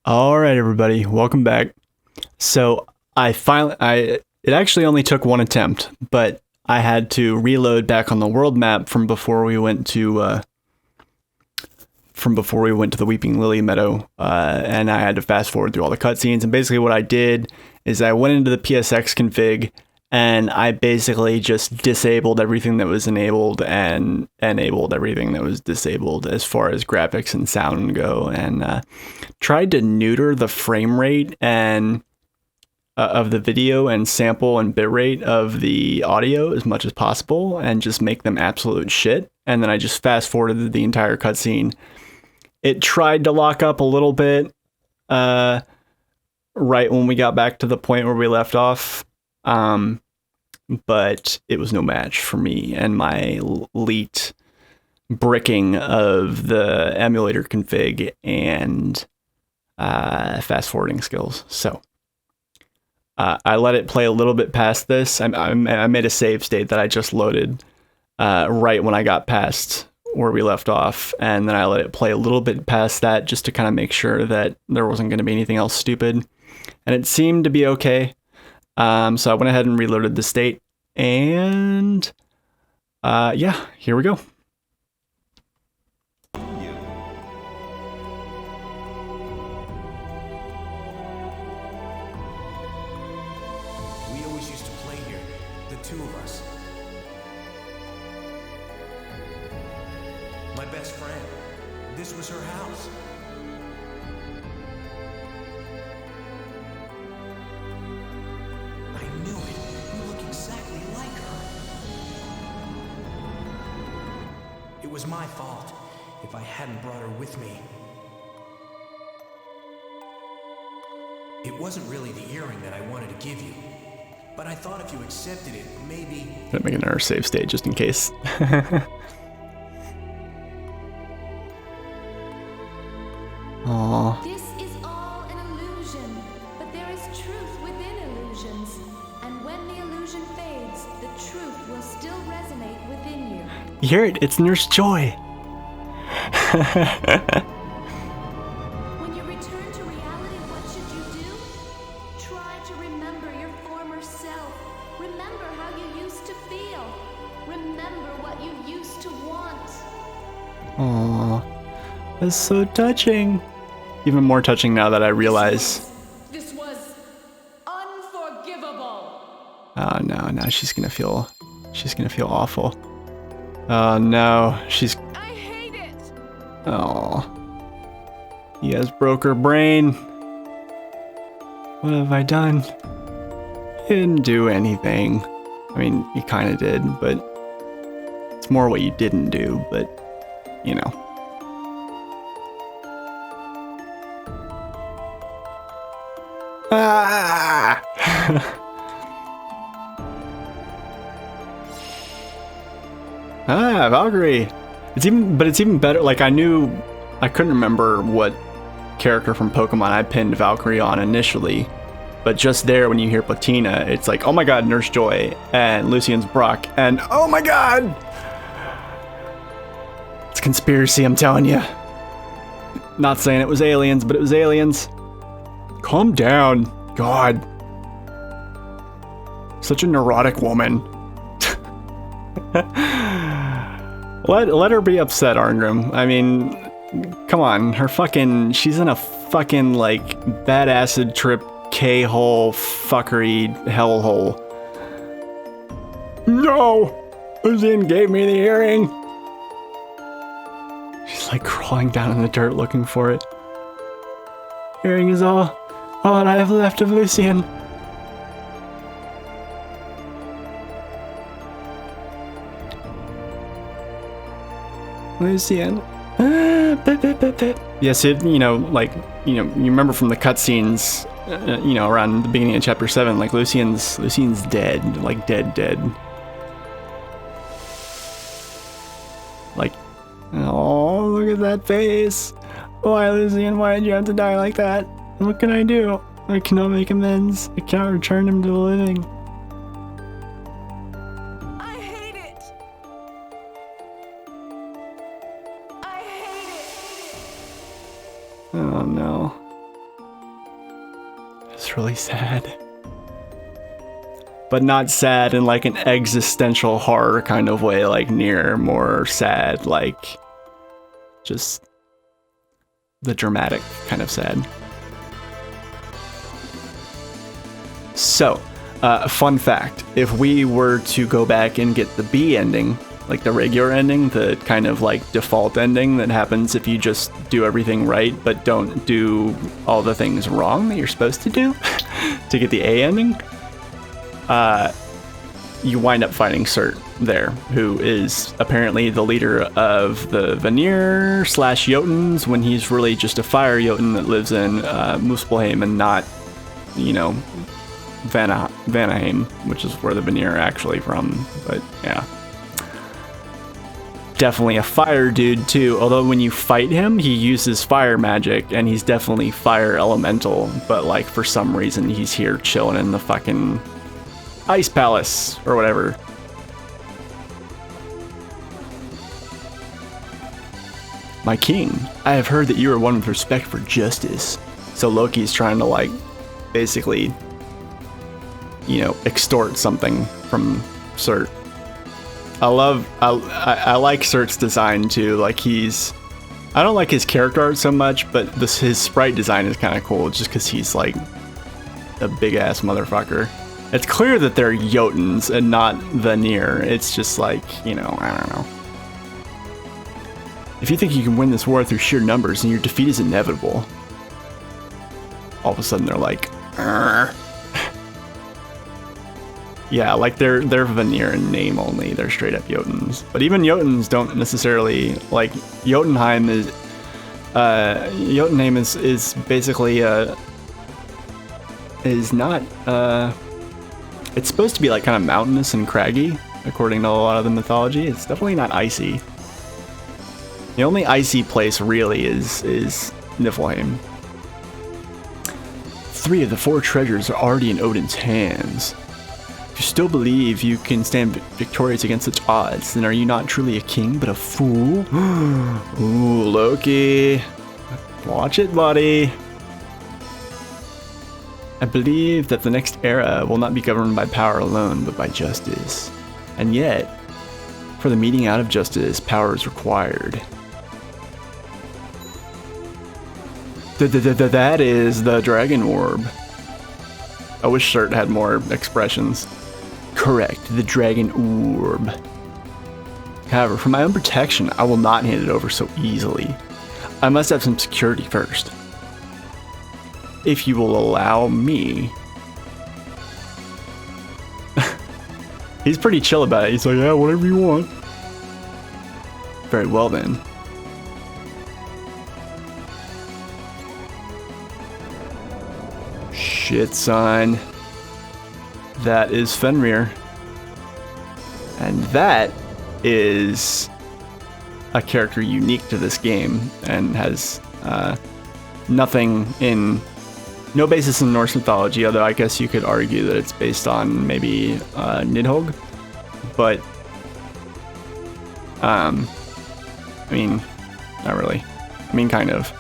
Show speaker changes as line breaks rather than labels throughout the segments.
All right, everybody, welcome back. So it actually only took one attempt, but I had to reload back on the world map from before we went to the Weeping Lily Meadow, and I had to fast forward through all the cutscenes. And basically, what I did is I went into the PSX config and I basically just disabled everything that was enabled and enabled everything that was disabled as far as graphics and sound go, and tried to neuter the frame rate and of the video and sample and bitrate of the audio as much as possible and just make them absolute shit. And then I just fast forwarded the entire cutscene. It tried to lock up a little bit right when we got back to the point where we left off. But it was no match for me and my elite bricking of the emulator config and fast forwarding skills. So I let it play a little bit past this. I made a save state that I just loaded right when I got past where we left off, and then I let it play a little bit past that just to kind of make sure that there wasn't going to be anything else stupid, and it seemed to be okay. So I went ahead and reloaded the state, and yeah, here we go.
We always used to play here, the two of us. My best friend. This was her house. I knew it. You look exactly like her. It was my fault if I hadn't brought her with me. It wasn't really the earring that I wanted to give you, but I thought if you accepted it, maybe...
Gonna make another save state just in case. Aww.
This is all an illusion, but there is truth within illusions. And when the illusion fades, the truth will still resonate within you.
You hear it? It's Nurse Joy.
When you return to reality, what should you do? Try to remember your former self. Remember how you used to feel. Remember what you used to want.
Aww. That's so touching. Even more touching now that I realize.
This was unforgivable.
Oh no, now she's gonna feel awful. Oh no,
I hate it.
Oh. He has broke her brain. What have I done? He didn't do anything. I mean, you kinda did, but it's more what you didn't do, but you know. Ah! Valkyrie. It's even better. Like I couldn't remember what character from Pokemon I pinned Valkyrie on initially, but just there when you hear Platina, it's like, oh my god, Nurse Joy and Lucian's Brock, and oh my god, it's a conspiracy. I'm telling you. Not saying it was aliens, but it was aliens. Calm down. God. Such a neurotic woman. Let her be upset, Arngrim. I mean, come on. She's in a fucking, like, bad acid trip, K-hole, fuckery, hellhole. No! Lucian gave me the earring! She's, like, crawling down in the dirt looking for it. Earring is all that I have left of Lucian. Lucian. Yes, you remember from the cutscenes, around the beginning of chapter 7, like Lucian's dead, like dead. Like, oh, look at that face. Why, Lucian? Why did you have to die like that? What can I do? I cannot make amends. I cannot return him to the living.
I hate it. I hate it.
Oh no. It's really sad. But not sad in like an existential horror kind of way, like Nier, more sad, like just the dramatic kind of sad. So, fun fact, if we were to go back and get the B ending, like the regular ending, the kind of like default ending that happens if you just do everything right but don't do all the things wrong that you're supposed to do to get the A ending, you wind up fighting Cert there, who is apparently the leader of the Vanir / Jotuns when he's really just a fire Jotun that lives in Muspelheim and not, you know, Vanaheim, which is where the Vanir are actually from. But yeah. Definitely a fire dude too, although when you fight him, he uses fire magic and he's definitely fire elemental, but like for some reason he's here chilling in the fucking Ice Palace or whatever. My king, I have heard that you are one with respect for justice. So Loki's trying to like basically, you know, extort something from Cert. I like Cert's design too. Like I don't like his character art so much, but his sprite design is kind of cool just because he's like a big ass motherfucker. It's clear that they're Jotuns and not Vanir. It's just like, you know, I don't know. If you think you can win this war through sheer numbers, then your defeat is inevitable. All of a sudden they're like, Arr. Yeah, like they're Vanir in name only. They're straight up Jotuns. But even Jotuns don't necessarily, like, Jotunheim is basically is not it's supposed to be like kind of mountainous and craggy according to a lot of the mythology. It's definitely not icy. The only icy place really is Niflheim. 3 of the 4 treasures are already in Odin's hands. If you still believe you can stand victorious against such odds, then are you not truly a king, but a fool? Ooh, Loki. Watch it, buddy. I believe that the next era will not be governed by power alone, but by justice. And yet, for the meting out of justice, power is required. That is the Dragon Orb. I wish Cert had more expressions. Correct, the Dragon Orb. However, for my own protection, I will not hand it over so easily. I must have some security first. If you will allow me. He's pretty chill about it. He's like, yeah, whatever you want. Very well then. Shit, son. That is Fenrir. And that is a character unique to this game and has no basis in Norse mythology, although I guess you could argue that it's based on maybe Nidhogg. But, I mean, not really. I mean, kind of.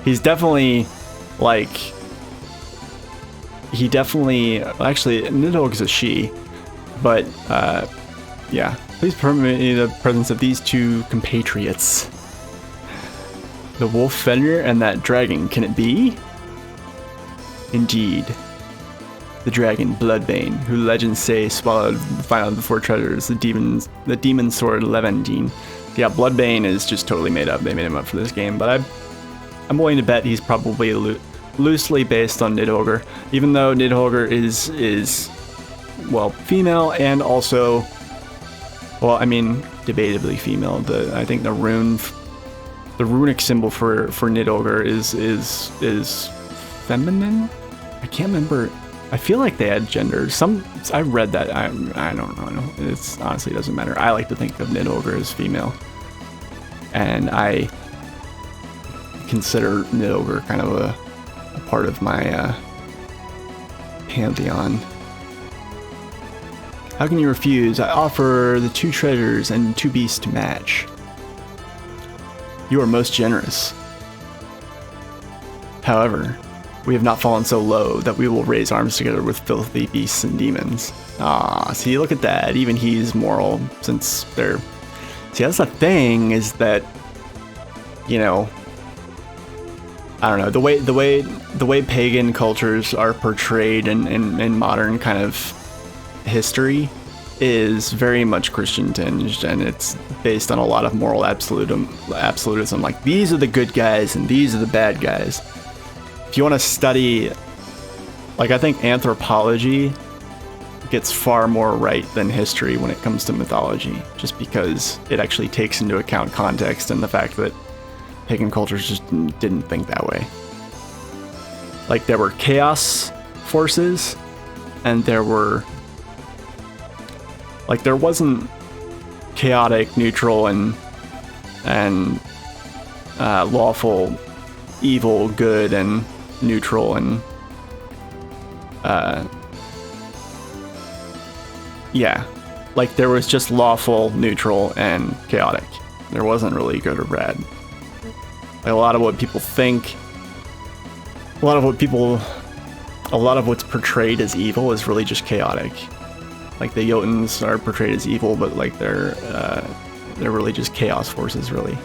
He's definitely, like, actually, Nidhogg is a she, but, yeah. Please permit me the presence of these 2 compatriots. The wolf Fenrir and that dragon, can it be? Indeed. The dragon, Bloodbane, who legends say swallowed the final of the 4 treasures, the demon sword Levendine. Yeah, Bloodbane is just totally made up. They made him up for this game, but I'm willing to bet he's probably loosely based on Nidhogg, even though Nidhogg is well, female and also, well, I mean, debatably female. I think the runic symbol for Nidhogg is feminine. I can't remember. I feel like they had gender. I read that. I don't know. It's honestly doesn't matter. I like to think of Nidhogg as female, and I consider Nidhogg kind of a part of my pantheon. How can you refuse? I offer the 2 treasures and 2 beasts to match. You are most generous. However, We have not fallen so low that we will raise arms together with filthy beasts and demons. Ah, see, look at that. Even he's moral, since they're... See, that's the thing, is that, you know, I don't know, the way pagan cultures are portrayed in modern kind of history is very much Christian tinged, and it's based on a lot of moral absolutism. Like, these are the good guys and these are the bad guys. If you want to study, like, I think anthropology gets far more right than history when it comes to mythology, just because it actually takes into account context and the fact that pagan cultures just didn't think that way. Like, there were chaos forces, and there were, like, there wasn't chaotic, neutral, and lawful, evil, good, and neutral, and yeah, like, there was just lawful, neutral, and chaotic. There wasn't really good or bad. Like, a lot of what people think, a lot of what's portrayed as evil is really just chaotic. Like, the Jotuns are portrayed as evil, but like they're really just chaos forces, really.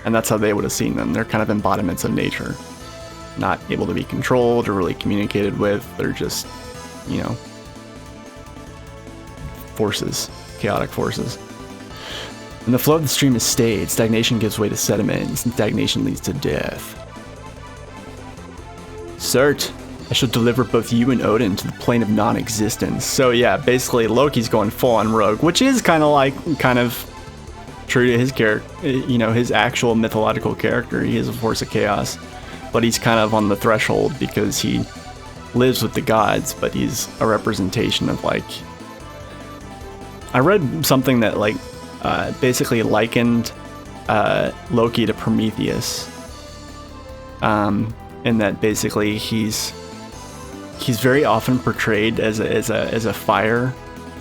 And that's how they would have seen them. They're kind of embodiments of nature, not able to be controlled or really communicated with. They're just, you know, forces, chaotic forces. When the flow of the stream is stayed, stagnation gives way to sediment, and stagnation leads to death. Cert, I shall deliver both you and Odin to the plane of non-existence. So yeah, basically Loki's going full on rogue, which is kind of true to his character, you know, his actual mythological character. He is a force of chaos, but he's kind of on the threshold because he lives with the gods, but he's a representation of, like, I read something that, like, basically likened Loki to Prometheus, in that basically he's very often portrayed as a fire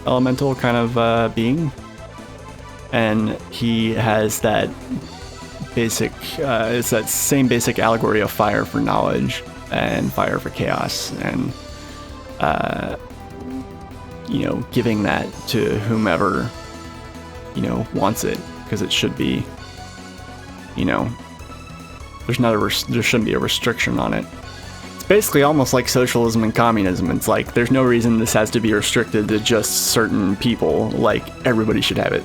elemental kind of being, and he has that basic it's that same basic allegory of fire for knowledge and fire for chaos, and you know, giving that to whomever, you know, wants it, because it should be, you know, there shouldn't be a restriction on it. It's basically almost like socialism and communism. It's like, there's no reason this has to be restricted to just certain people. Like, everybody should have it.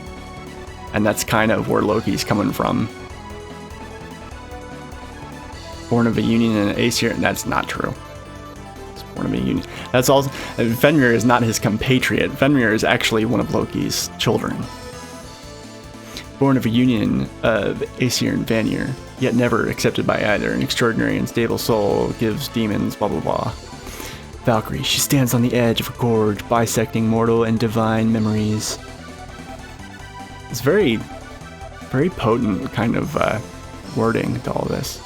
And that's kind of where Loki's coming from. Born of a union and an Aesir, and that's not true. He's born of a union. That's also, Fenrir is not his compatriot. Fenrir is actually one of Loki's children. Born of a union of Aesir and Vanir, yet never accepted by either. An extraordinary and stable soul gives demons, blah blah blah. Valkyrie, she stands on the edge of a gorge, bisecting mortal and divine memories. It's very, very potent kind of wording to all this.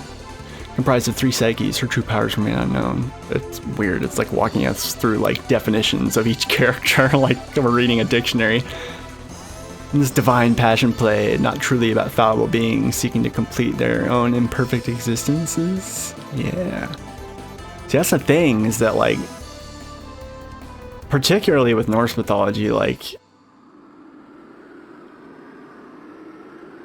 Comprised of 3 psyches, her true powers remain unknown. It's weird. It's like walking us through, like, definitions of each character, like we're reading a dictionary. And this divine passion play, not truly about fallible beings seeking to complete their own imperfect existences. Yeah. See, that's the thing, is that, like, particularly with Norse mythology, like,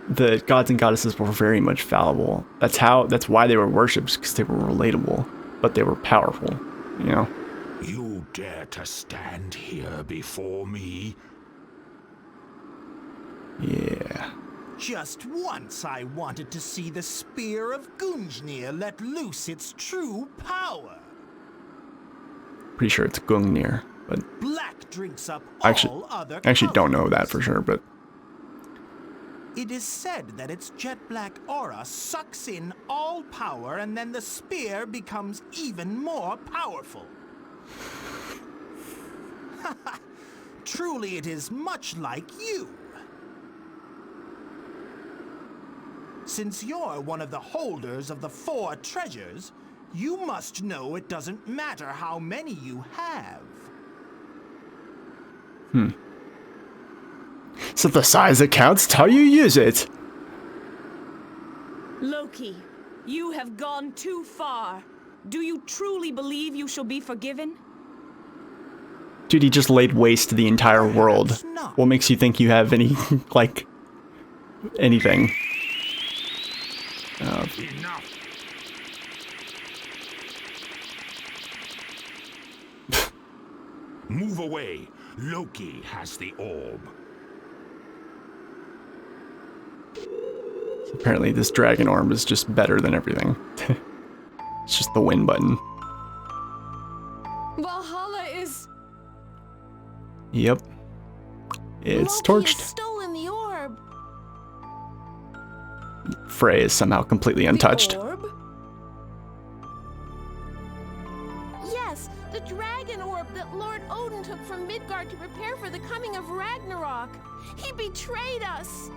the gods and goddesses were very much fallible. That's why they were worshipped, because they were relatable, but they were powerful, you know?
You dare to stand here before me?
Yeah.
Just once I wanted to see the spear of Gungnir let loose its true power.
Pretty sure it's Gungnir, but
Black drinks up
I
all other
actually don't know that
colors.
for sure, but
It is said that its jet black aura sucks in all power, and then the spear becomes even more powerful. Truly, it is much like you. Since you're one of the holders of the 4 treasures, you must know it doesn't matter how many you have.
so the size that counts, it's how you use it.
Loki, You have gone too far. Do you truly believe you shall be forgiven?
Dude, he just laid waste to the entire world.
Perhaps not.
What makes you think you have any, like, anything?
Enough. Move away. Loki has the orb.
Apparently this dragon orb is just better than everything. It's just the win button.
Valhalla is...
Yep. It's
Loki
torched.
has stolen the orb.
Frey is somehow completely untouched.
The orb?
Yes, the dragon orb that Lord Odin took from Midgard to prepare for the coming of Ragnarok. He betrayed us.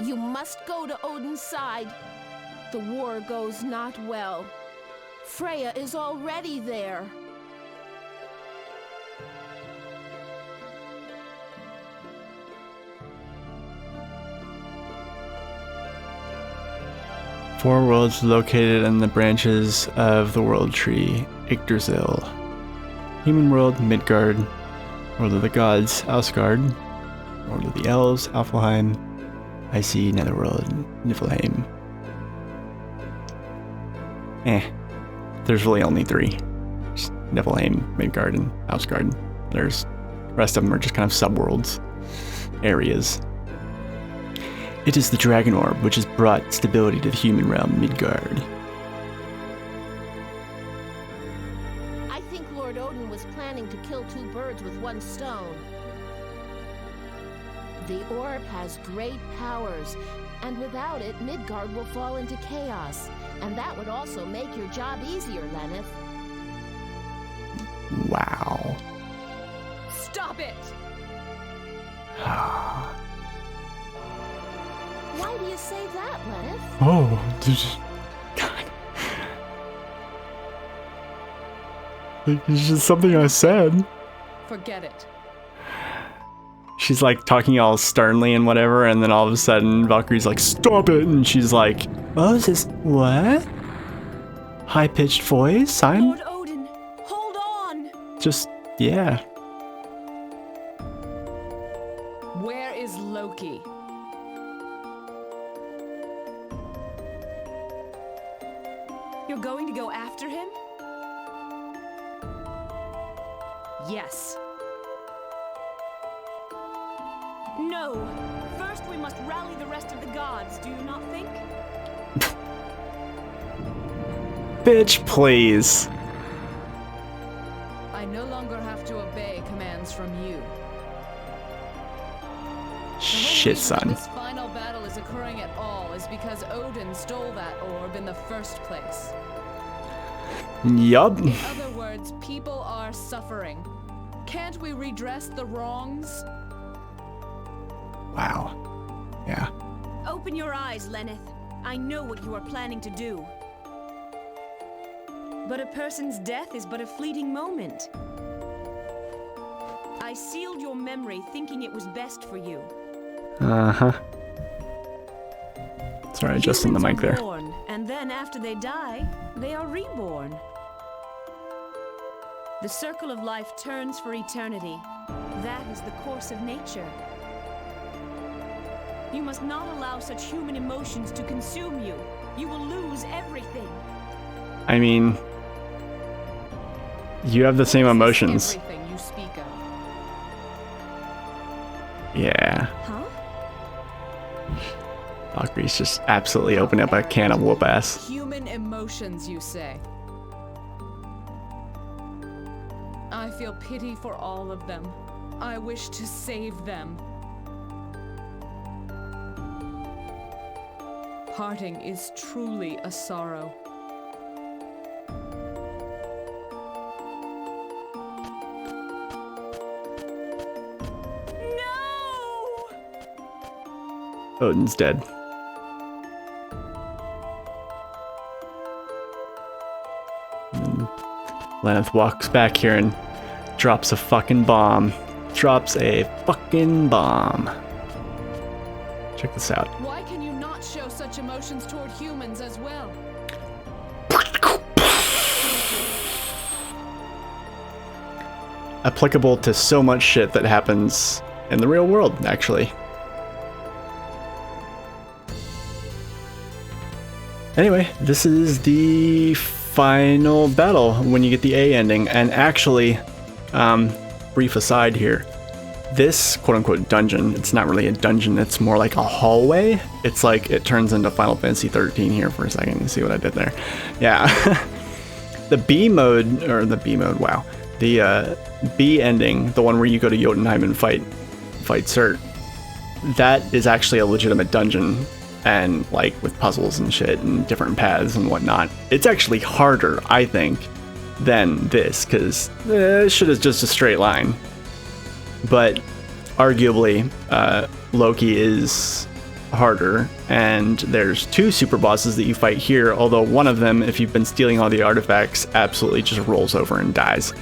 You must go to Odin's side. The war goes not well. Freya is already there.
Four worlds located in the branches of the world tree, Yggdrasil. Human world, Midgard. World of the gods, Asgard. World of the elves, Alfheim. Icy Netherworld, Niflheim. There's really only three. Just Niflheim, Midgard, and Asgard. The rest of them are just kind of subworlds, areas. It is the dragon orb which has brought stability to the human realm, Midgard.
I think Lord Odin was planning to kill two birds with one stone. The orb has great powers, and without it, Midgard will fall into chaos. And that would also make your job easier, Lenneth.
Wow.
Stop it!
Why do you say that, Lenneth?
Oh, God. It's just something I said.
Forget it.
She's like talking all sternly and whatever, and then all of a sudden Valkyrie's like, stop it! And she's like, oh, is this, what? High-pitched voice? I'm
Lord Odin, hold on!
just, yeah.
Where is Loki? You're going to go after him? Yes. No! First we must rally the rest of the gods, do you not think?
Bitch, please.
I no longer have to obey commands from you.
Shit,
reason
son.
This final battle is occurring at all is because Odin stole that orb in the first place.
Yup.
In other words, people are suffering. Can't we redress the wrongs?
Wow. Yeah.
Open your eyes, Lenneth. I know what you are planning to do. But a person's death is but a fleeting moment. I sealed your memory thinking it was best for you.
Uh-huh. Sorry, adjusting the mic
Humans are
there.
born, and then after they die, they are reborn. The circle of life turns for eternity. That is the course of nature. You must not allow such human emotions to consume you. You will lose everything.
I mean, you have the same emotions.
Everything you speak of.
Yeah.
Huh?
Valkyrie's just absolutely opened up a can of whoop ass.
Human emotions, you say? I feel pity for all of them. I wish to save them. Parting is truly a sorrow.
No!
Odin's dead. And Lenneth walks back here and drops a fucking bomb. drops a fucking bomb. Check this out.
Why can you not show such emotions toward humans as well?
Applicable to so much shit that happens in the real world, actually. Anyway, this is the final battle when you get the A ending, and actually, brief aside here, this quote-unquote dungeon, it's not really a dungeon, it's more like a hallway. It's like, it turns into Final Fantasy 13 here for a second. You see what I did there? Yeah. The B mode, wow. The B ending, the one where you go to Jotunheim and fight Cert, that is actually a legitimate dungeon, and like with puzzles and shit and different paths and whatnot. It's actually harder, I think, than this, because this shit is just a straight line. But arguably, Loki is harder, and there's 2 super bosses that you fight here, although one of them, if you've been stealing all the artifacts, absolutely just rolls over and dies.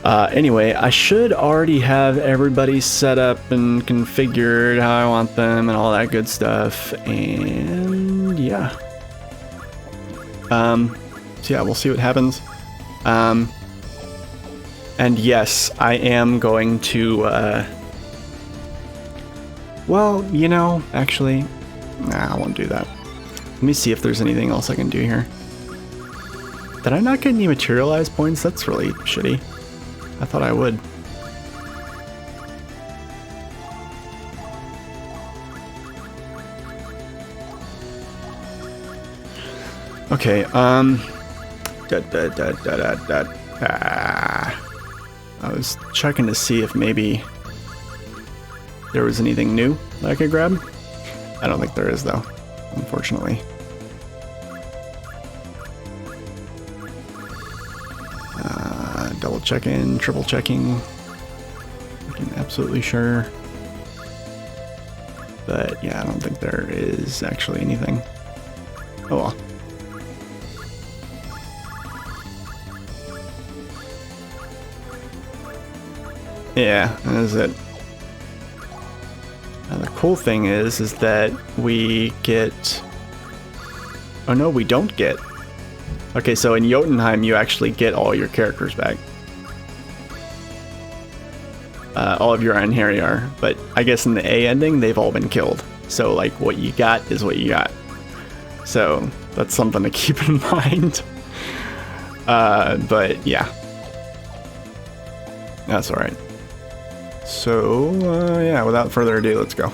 Anyway, I should already have everybody set up and configured how I want them and all that good stuff, and yeah. So yeah, we'll see what happens. And yes, I am going to, well, you know, actually, nah, I won't do that. Let me see if there's anything else I can do here. Did I not get any materialized points? That's really shitty. I thought I would. Okay, I was checking to see if maybe there was anything new that I could grab. I don't think there is, though, unfortunately. Double checking, triple checking. Making absolutely sure. But yeah, I don't think there is actually anything. Oh well. Yeah, that is it. Now the cool thing is that we get... Oh no, we don't get. Okay, so in Jotunheim, you actually get all your characters back. All of your Einherjar, but I guess in the A ending, they've all been killed. So, like, what you got is what you got. So, that's something to keep in mind. But, yeah. That's alright. So, yeah, without further ado, let's go.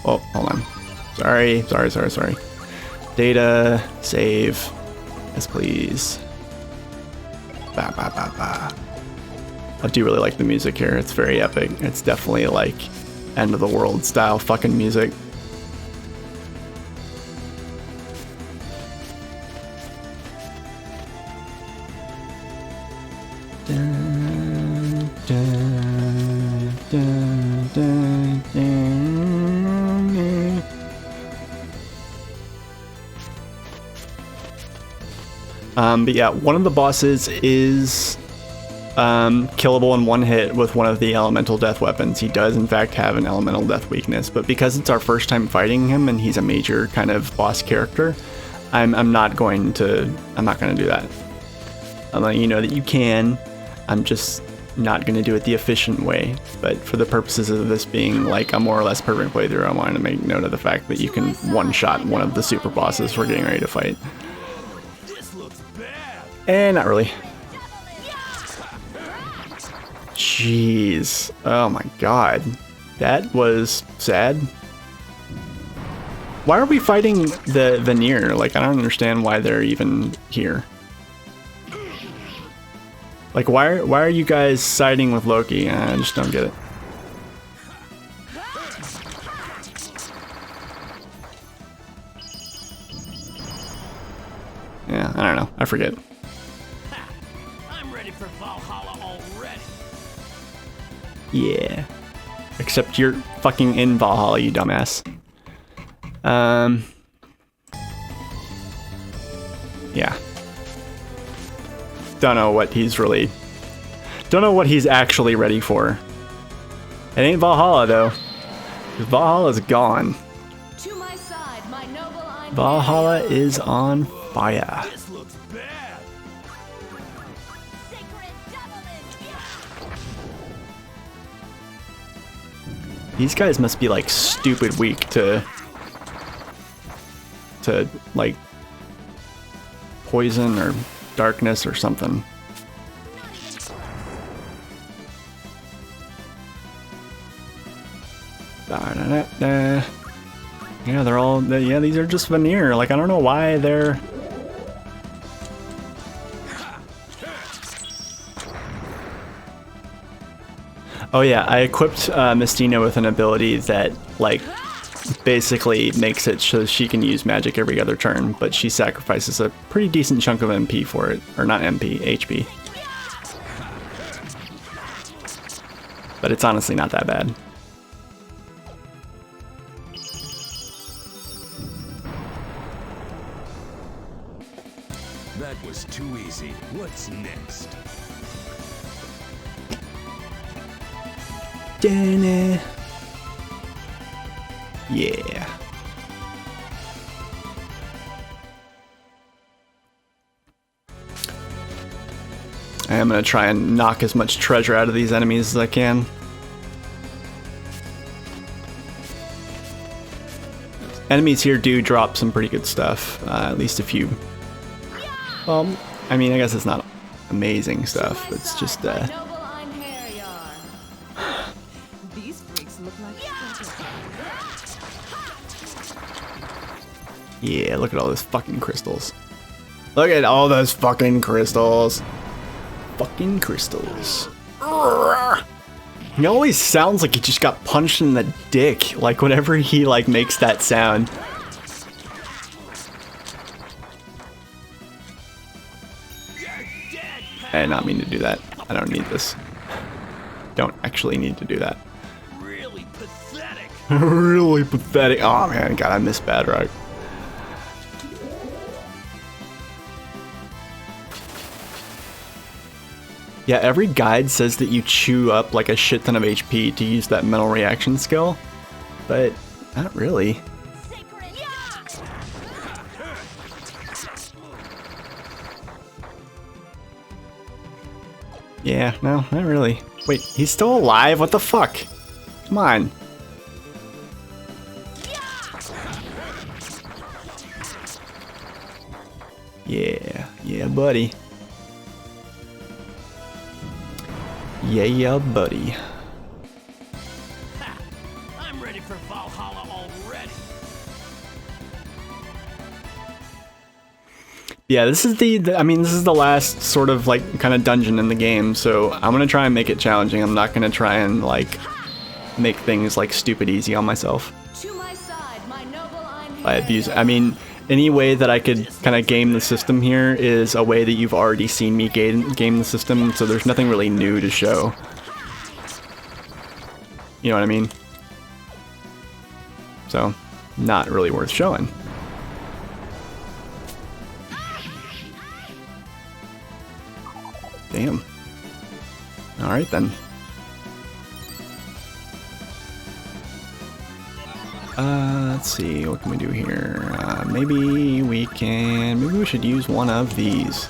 Oh, hold on. Sorry. Data, save. Yes, please. Ba ba ba ba. I do really like the music here. It's very epic. It's definitely like end of the world style fucking music. Dun, dun, dun, dun, dun. But yeah, one of the bosses is killable in one hit with one of the elemental death weapons. He does in fact have an elemental death weakness, but because it's our first time fighting him and he's a major kind of boss character, I'm not going to do that. I'm letting you know that you can. I'm just not going to do it the efficient way, but for the purposes of this being like a more or less perfect playthrough, I wanted to make note of the fact that you can one-shot one of the super bosses we're getting ready to fight. And not really. Jeez. Oh my god. That was sad. Why are we fighting the Veneer? Like, I don't understand why they're even here. Like, why are you guys siding with Loki? I just don't get it. Yeah, I don't know. I forget.
I'm ready for Valhalla already.
Yeah. Except you're fucking in Valhalla, you dumbass. Yeah. Don't know what he's really... Don't know what he's actually ready for. It ain't Valhalla though. Valhalla's gone.
To my side, my noble Einherjar.
Valhalla is on fire.
This looks bad.
Sacred Javelin.
These guys must be like stupid weak to like poison or darkness or something. Da-da-da-da. Yeah, they're all, yeah, these are just veneer. Like, I don't know why they're... Oh yeah, I equipped Mistina with an ability that, like, basically makes it so she can use magic every other turn, but she sacrifices a pretty decent chunk of MP for it. Or not MP, HP. But it's honestly not that bad.
That was too easy. What's next?
Yeah. I am gonna try and knock as much treasure out of these enemies as I can. Enemies here do drop some pretty good stuff, at least a few. Well, I mean, I guess it's not amazing stuff. It's just,
My noble Einherjar.
These freaks look like
yeah, look at all those fucking crystals. Look at all those fucking crystals. Fucking crystals. He always sounds like he just got punched in the dick, like whenever he like makes that sound. I did not mean to do that. I don't need this. Don't actually need to do that.
Really pathetic.
Really pathetic. Oh man, God, I miss Badrock. Yeah, every guide says that you chew up like a shit ton of HP to use that mental reaction skill, but not really. Yeah, no, not really. Wait, he's still alive? What the fuck? Come on. Yeah, buddy. Yeah, buddy.
I'm ready for Valhalla already.
Yeah, this is I mean, this is the last sort of like kind of dungeon in the game, so I'm gonna try and make it challenging. I'm not gonna try and like make things like stupid easy on myself.
To my side, my noble
I abuse. I mean, any way that I could kind of game the system here is a way that you've already seen me game the system, so there's nothing really new to show. You know what I mean? So, not really worth showing. Damn. Alright then. Let's see, what can we do here? Maybe we should use one of these.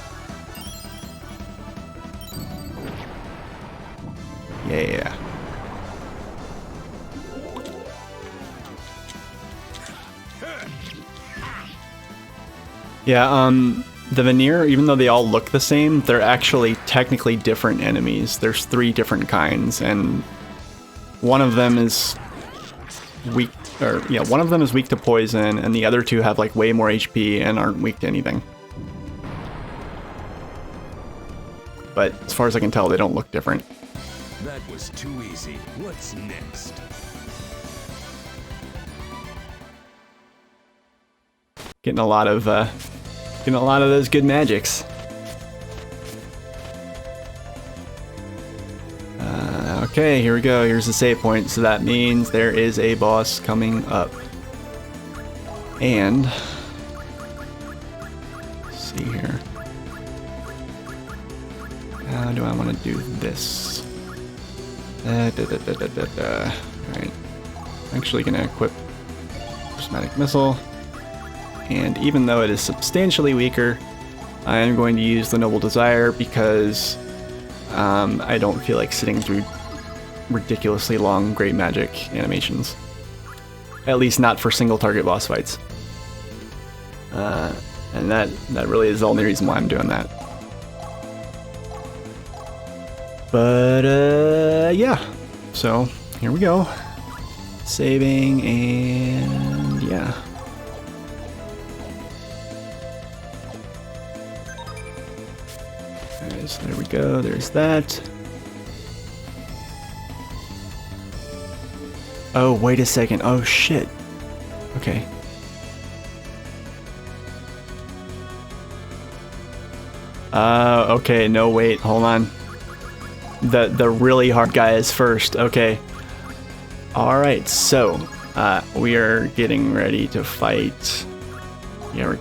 Yeah. Yeah, the Veneer, even though they all look the same, they're actually technically different enemies. There's 3 different kinds, and one of them is weak, or yeah, one of them is weak to poison, and the other 2 have like way more HP and aren't weak to anything. But as far as I can tell, they don't look different.
That was too easy. What's next?
Getting a lot of those good magics. Okay, here we go. Here's the save point. So that means there is a boss coming up. And let's see here. do I want to do this? Alright. I'm actually going to equip Prismatic Missile. And even though it is substantially weaker, I am going to use the Noble Desire because I don't feel like sitting through ridiculously long Great Magic animations. At least not for single target boss fights. And that really is the only reason why I'm doing that. But yeah, so here we go. Saving and yeah. Alright, so there we go, there's that. Oh, wait a second. Oh shit. Okay. Okay, no wait, hold on. The really hard guy is first. Okay. Alright, so we are getting ready to fight. Yeah, we're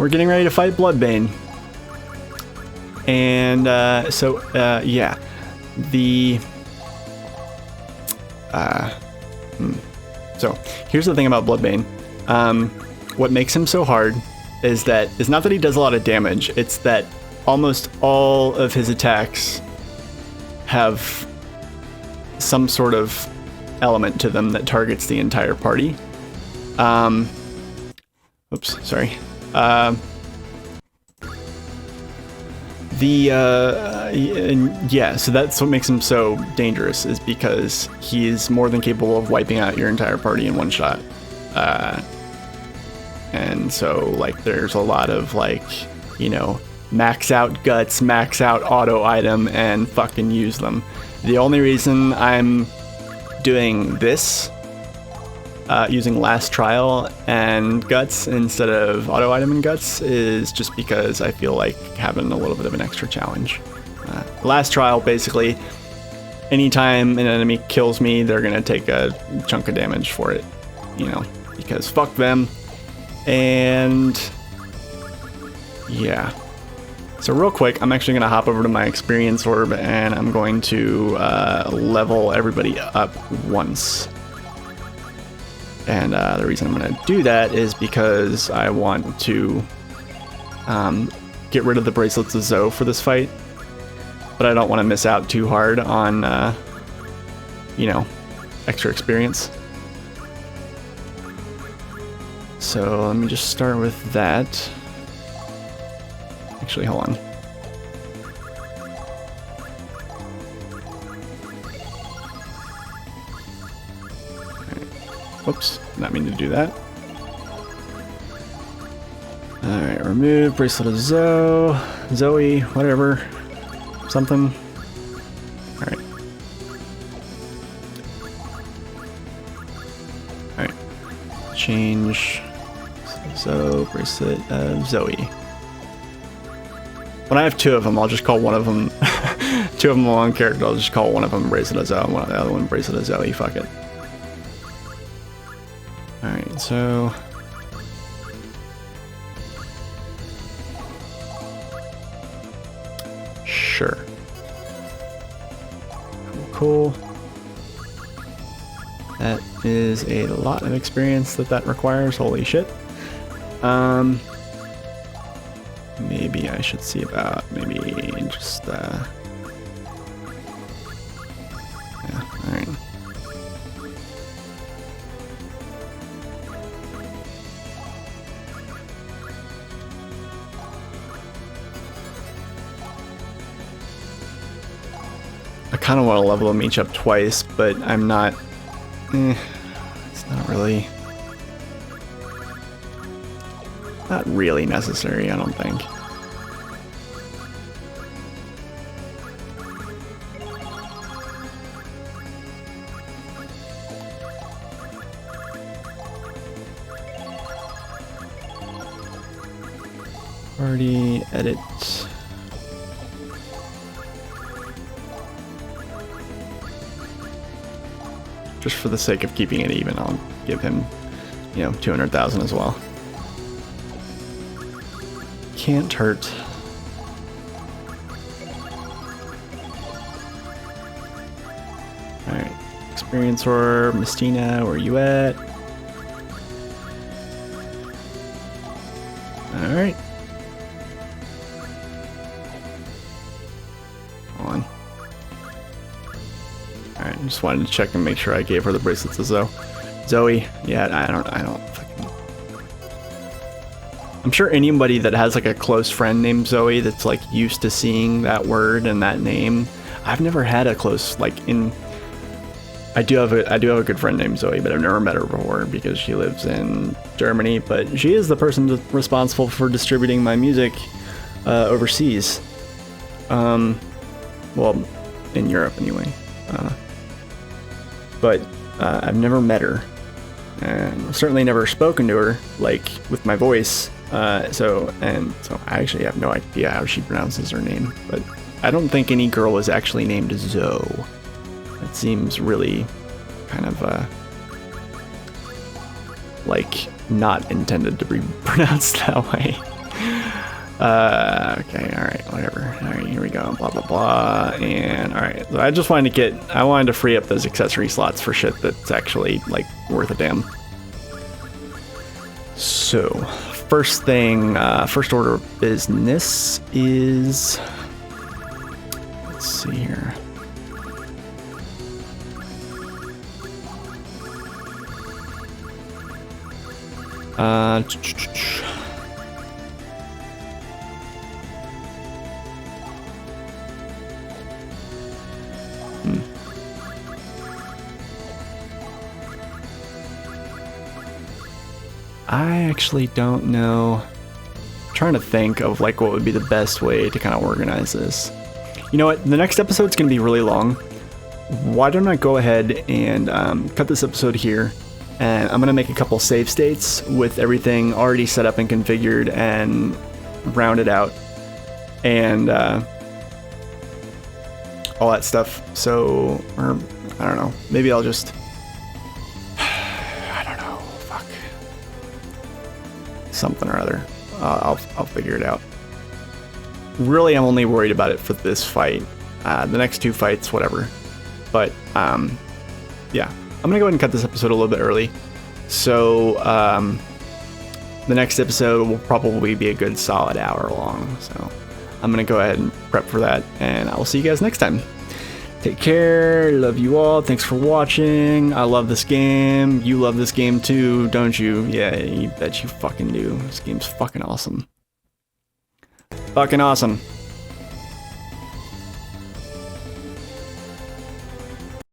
getting ready to fight Bloodbane. And yeah. So here's the thing about Bloodbane. What makes him so hard is that it's not that he does a lot of damage, it's that almost all of his attacks have some sort of element to them that targets the entire party. Oops, sorry. Yeah, so that's what makes him so dangerous, is because he's more than capable of wiping out your entire party in one shot. And so, like, there's a lot of, like, you know, max out guts, max out auto item, and fucking use them. The only reason I'm doing this, using Last Trial and Guts instead of auto item and Guts, is just because I feel like having a little bit of an extra challenge. Last Trial, basically, anytime an enemy kills me, they're gonna take a chunk of damage for it, you know, because fuck them. And yeah. So real quick, I'm actually gonna hop over to my experience orb and I'm going to level everybody up once. And the reason I'm gonna do that is because I want to get rid of the Bracelets of Zoe for this fight, but I don't want to miss out too hard on, you know, extra experience. So let me just start with that. Actually, hold on. Whoops, not mean to do that. Alright, remove Bracelet of Zoe, whatever. Something. Alright. Alright. Change Bracelet of Zoe. When I have two of them, I'll just call one of them two of them on one character, I'll just call one of them Bracelet of Zoe and the other one Bracelet of Zoe, fuck it. Alright, so sure. Cool. That is a lot of experience that requires, holy shit. Maybe I should see about maybe just yeah, alright. I kind of want to level them each up twice, but I'm not. It's not really necessary, I don't think. Already edit. Just for the sake of keeping it even, I'll give him, you know, 200,000 as well. Can't hurt. Alright. Experience Orb, Mistina, where are you at? Alright. Hold on. Alright, just wanted to check and make sure I gave her the bracelets to Zoe. Yeah, I don't fucking... I'm sure anybody that has like a close friend named Zoe that's like used to seeing that word and that name. I've never had a close, like, in... I do have a good friend named Zoe, but I've never met her before because she lives in Germany. But she is the person responsible for distributing my music overseas. Well, in Europe anyway. But I've never met her, and certainly never spoken to her, like with my voice. So I actually have no idea how she pronounces her name. But I don't think any girl was actually named Zoe. It seems really kind of like not intended to be pronounced that way. Okay, alright, whatever. Alright, here we go. Blah blah blah. And alright. So I wanted to free up those accessory slots for shit that's actually like worth a damn. So first order of business is, let's see here. I actually don't know. I'm trying to think of like what would be the best way to kind of organize this. You know what? The next episode's going to be really long. Why don't I go ahead and cut this episode here, and I'm going to make a couple save states with everything already set up and configured and rounded out, and all that stuff. So, or I don't know. Maybe I'll just... something or other. I'll figure it out. Really, I'm only worried about it for this fight. The next two fights, whatever. But yeah, I'm gonna go ahead and cut this episode a little bit early. So the next episode will probably be a good solid hour long. So I'm gonna go ahead and prep for that, and I will see you guys next time. Take care. Love you all. Thanks for watching. I love this game. You love this game too, don't you? Yeah, you bet you fucking do. This game's fucking awesome. Fucking awesome.